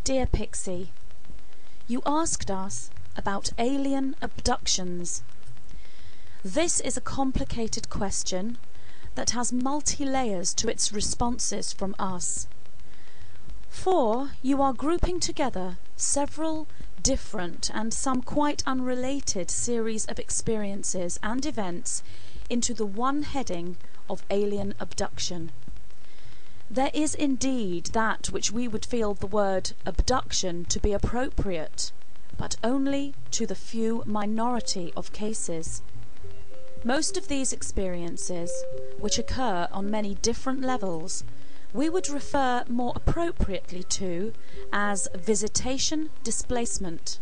Dear Pixie, you asked us about alien abductions. This is a complicated question that has multi-layers to its responses from us. For you are grouping together several different and some quite unrelated series of experiences and events into the one heading of alien abduction. There is indeed that which we would feel the word abduction to be appropriate, but only to the few minority of cases. Most of these experiences, which occur on many different levels, we would refer more appropriately to as visitation displacement.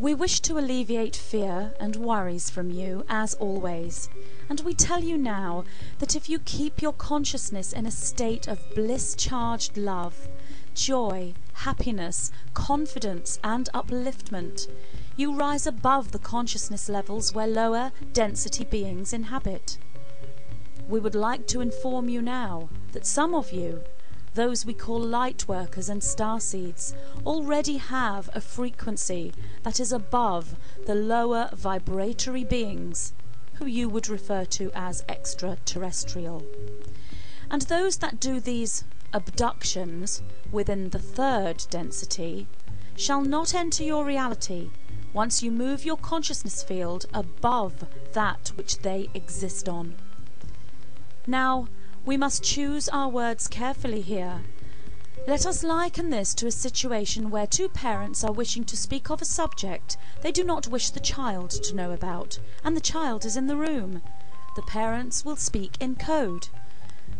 We wish to alleviate fear and worries from you, as always, and we tell you now that if you keep your consciousness in a state of bliss-charged love, joy, happiness, confidence, and upliftment, you rise above the consciousness levels where lower density beings inhabit. We would like to inform you now that some of you, those we call light workers and starseeds, already have a frequency that is above the lower vibratory beings, who you would refer to as extraterrestrial. And those that do these abductions within the third density shall not enter your reality once you move your consciousness field above that which they exist on. Now, we must choose our words carefully here. Let us liken this to a situation where two parents are wishing to speak of a subject they do not wish the child to know about, and the child is in the room. The parents will speak in code.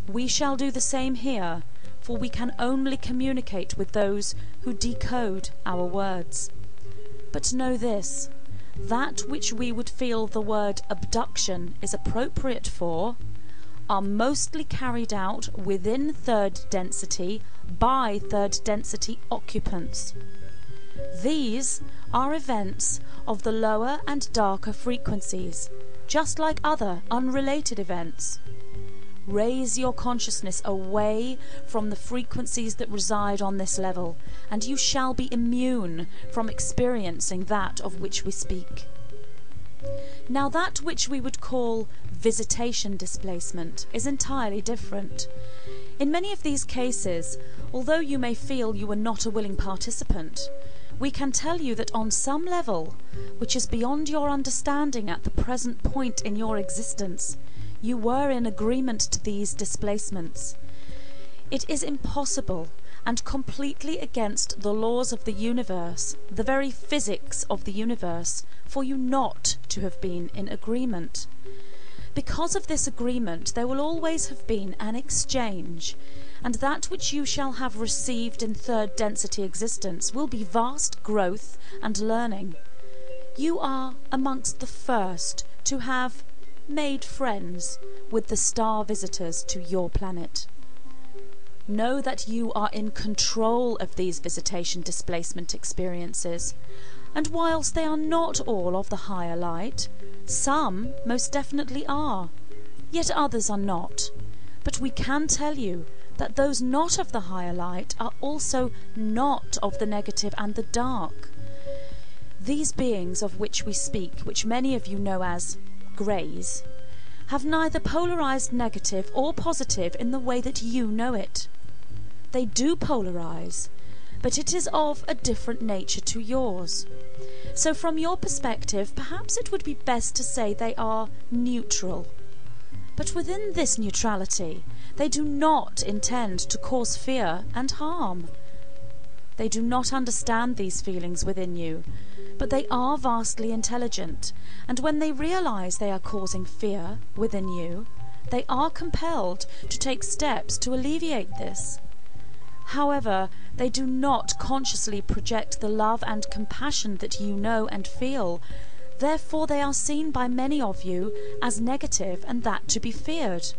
We shall do the same here, for we can only communicate with those who decode our words. But know this, that which we would feel the word abduction is appropriate for are mostly carried out within third density by third density occupants. These are events of the lower and darker frequencies, just like other unrelated events. Raise your consciousness away from the frequencies that reside on this level, and you shall be immune from experiencing that of which we speak. Now, that which we would call visitation displacement is entirely different. In many of these cases, although you may feel you were not a willing participant, we can tell you that on some level, which is beyond your understanding at the present point in your existence, you were in agreement to these displacements. It is impossible and completely against the laws of the universe, the very physics of the universe, for you not to have been in agreement. Because of this agreement, there will always have been an exchange, and that which you shall have received in third density existence will be vast growth and learning. You are amongst the first to have made friends with the star visitors to your planet. Know that you are in control of these visitation displacement experiences, and whilst they are not all of the higher light, some most definitely are, yet others are not. But we can tell you that those not of the higher light are also not of the negative and the dark. These beings of which we speak, which many of you know as greys, have neither polarized negative or positive in the way that you know it. They do polarize, but it is of a different nature to yours. So from your perspective, perhaps it would be best to say they are neutral. But within this neutrality, they do not intend to cause fear and harm. They do not understand these feelings within you, but they are vastly intelligent, and when they realize they are causing fear within you, they are compelled to take steps to alleviate this. However, they do not consciously project the love and compassion that you know and feel. Therefore, they are seen by many of you as negative and that to be feared.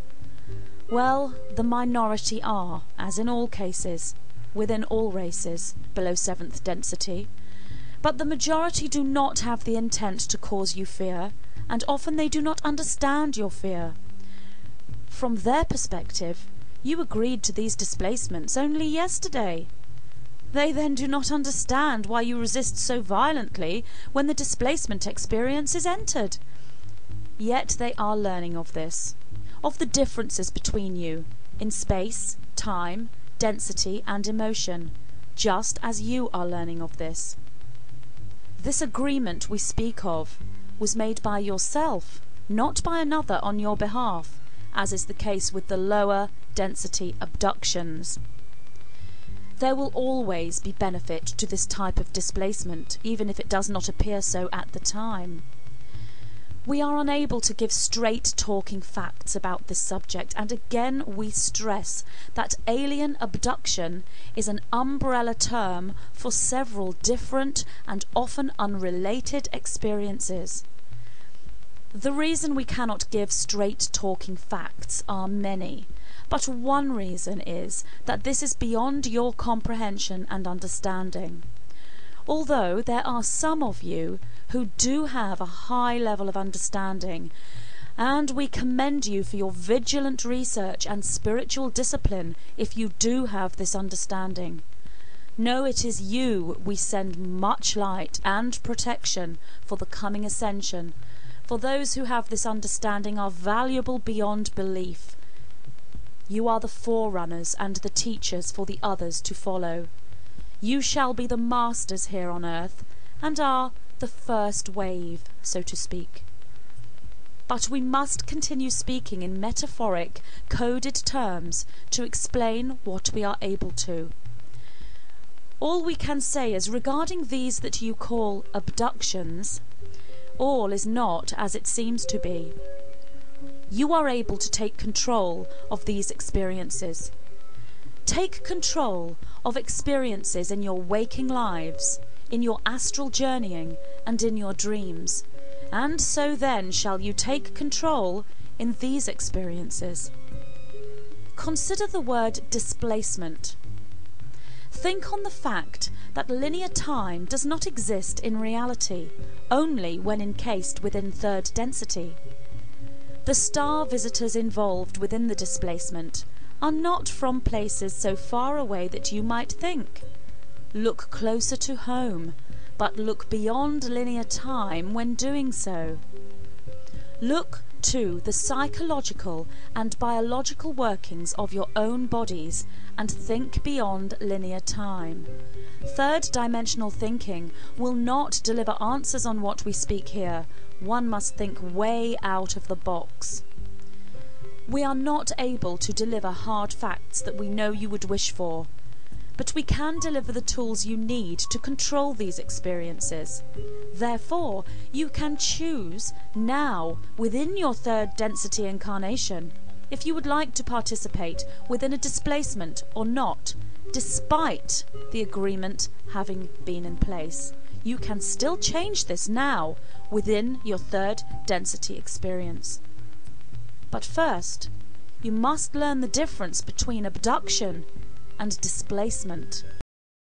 Well, the minority are, as in all cases, within all races, below 7th density. But the majority do not have the intent to cause you fear, and often they do not understand your fear. From their perspective, you agreed to these displacements only yesterday. They then do not understand why you resist so violently when the displacement experience is entered. Yet they are learning of this, of the differences between you in space, time, density, and emotion, just as you are learning of this. This agreement we speak of was made by yourself, not by another on your behalf, as is the case with the lower density abductions. There will always be benefit to this type of displacement, even if it does not appear so at the time. We are unable to give straight talking facts about this subject, and again we stress that alien abduction is an umbrella term for several different and often unrelated experiences. The reason we cannot give straight talking facts are many, but one reason is that this is beyond your comprehension and understanding. Although there are some of you who do have a high level of understanding, and we commend you for your vigilant research and spiritual discipline if you do have this understanding. Know it is you we send much light and protection for the coming ascension, for those who have this understanding are valuable beyond belief. You are the forerunners and the teachers for the others to follow. You shall be the masters here on earth, and are the first wave, so to speak. But we must continue speaking in metaphoric, coded terms to explain what we are able to. All we can say is regarding these that you call abductions, all is not as it seems to be. You are able to take control of these experiences. Take control of experiences in your waking lives, in your astral journeying, and in your dreams, and so then shall you take control in these experiences. Consider the word displacement. Think on the fact that linear time does not exist in reality, only when encased within third density. The star visitors involved within the displacement are not from places so far away that you might think. Look closer to home, but look beyond linear time when doing so. Look to the psychological and biological workings of your own bodies and think beyond linear time. Third dimensional thinking will not deliver answers on what we speak here. One must think way out of the box. We are not able to deliver hard facts that we know you would wish for, but we can deliver the tools you need to control these experiences. Therefore, you can choose now, within your third density incarnation, if you would like to participate within a displacement or not, despite the agreement having been in place. You can still change this now, within your third density experience. But first, you must learn the difference between abduction and displacement.